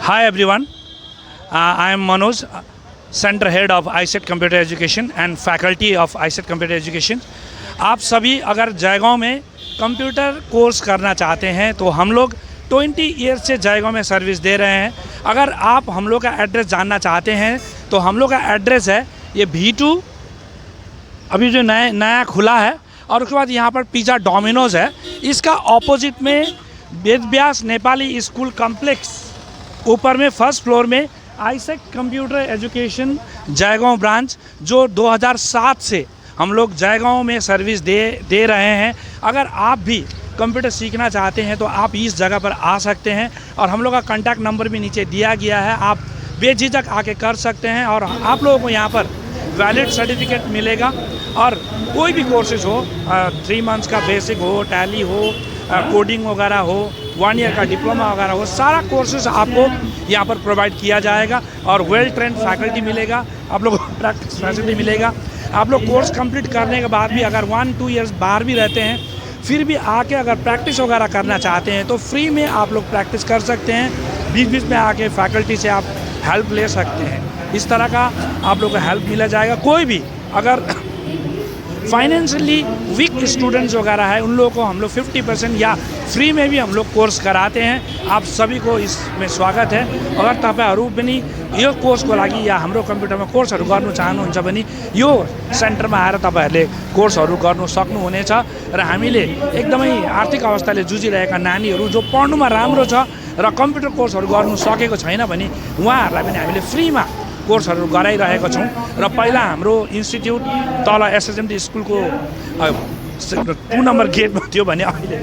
Hi everyone, I am Manoj, Center Head of ISET Computer Education and Faculty of ISET Computer Education। आप सभी अगर जयगांव में computer course करना चाहते हैं तो हम लोग 20 ईयर्स से जयगांव में सर्विस दे रहे हैं। अगर आप हम लोग का एड्रेस जानना चाहते हैं तो हम लोग का एड्रेस है ये V2 अभी जो नया खुला है, और उसके बाद यहाँ पर पिज़्ज़ा डोमिनोज़ है। इसका ऑपोजिट में वेद व्यास नेपाली स्कूल कॉम्प्लेक्स, ऊपर में फर्स्ट फ्लोर में आईसेट कंप्यूटर एजुकेशन जयगांव ब्रांच, जो 2007 से हम लोग जयगांव में सर्विस दे रहे हैं। अगर आप भी कंप्यूटर सीखना चाहते हैं तो आप इस जगह पर आ सकते हैं, और हम लोग का कॉन्टैक्ट नंबर भी नीचे दिया गया है। आप बेझिझक आके कर सकते हैं, और आप लोगों को यहाँ पर वैलिड सर्टिफिकेट मिलेगा। और कोई भी कोर्सेज हो, 3 मंथ्स का बेसिक हो, टैली हो, कोडिंग वगैरह हो, 1 ईयर का डिप्लोमा वगैरह हो, सारा कोर्सेज आपको यहाँ पर प्रोवाइड किया जाएगा। और वेल ट्रेंड फैकल्टी मिलेगा, आप लोगों को प्रैक्टिस फैसिलिटी मिलेगा। आप लोग कोर्स कंप्लीट करने के बाद भी अगर 1-2 ईयर्स बाहर भी रहते हैं, फिर भी आके अगर प्रैक्टिस वगैरह करना चाहते हैं तो फ्री में आप लोग प्रैक्टिस कर सकते हैं। बीच बीच में आके फैकल्टी से आप हेल्प ले सकते हैं। इस तरह का आप लोग को हेल्प मिला जाएगा। कोई भी अगर फाइनेंशियली वीक स्टूडेंट्स वगैरह है, उन लोगों को हम लोग 50% या फ्री में भी हम लोग कोर्स कराते हैं। आप सभी को इसमें स्वागत है। अगर तपाईहरु पनि यो कोर्सको लागि या हाम्रो कम्प्युटरमा कोर्सहरू गर्नु चाहनुहुन्छ भने यो सेन्टरमा आएर तपाईहरुले कोर्सहरू गर्नु सक्नुहुनेछ। र हामीले एकदमै आर्थिक अवस्थाले जुझिरहेका नानीहरू जो पढ्नुमा राम्रो छ र कम्प्युटर कोर्सहरू गर्नु सकेको छैन भने उहाँहरूलाई पनि हामीले फ्रीमा कोर्सहरू गराइरहेको छौँ। र पहिला हाम्रो इन्स्टिट्युट तल एसएसएमटी स्कुलको 2 नम्बर गेटमा थियो भने अहिले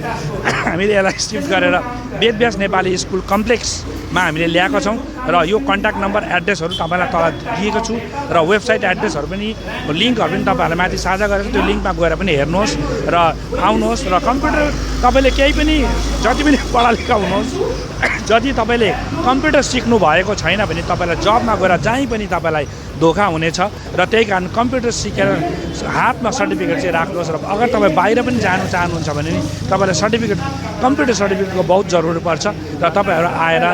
हामीले यसलाई सिफ्ट गरेर वेद व्यास नेपाली स्कुल कम्प्लेक्समा हामीले ल्याएको छौँ। र यो कन्ट्याक्ट नम्बर एड्रेसहरू तपाईँलाई तल दिएको छु, र वेबसाइट एड्रेसहरू पनि लिङ्कहरू पनि तपाईँहरूलाई माथि साझा गरेर त्यो लिङ्कमा गएर पनि हेर्नुहोस् र आउनुहोस्। र कम्प्युटर तपाईँले केही पनि जति पनि पढालेखा हुनुहोस्, जति तपाईँले कम्प्युटर सिक्नु भएको छैन भने तपाईँलाई जबमा गएर जहीँ पनि तपाईँलाई धोका हुनेछ। र त्यही कारण कम्प्युटर सिकेर हातमा सर्टिफिकेट चाहिँ राख्नुहोस्। र अगर तपाईँ बाहिर पनि जानु चाहनुहुन्छ भने तपाईँलाई सर्टिफिकेट, कम्प्युटर सर्टिफिकेटको बहुत जरुरी पर्छ। र तपाईँहरू आएर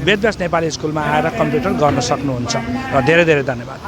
वेद व्यास नेपाली स्कुलमा आएर कम्प्युटर गर्न सक्नुहुन्छ। र धेरै धेरै धन्यवाद।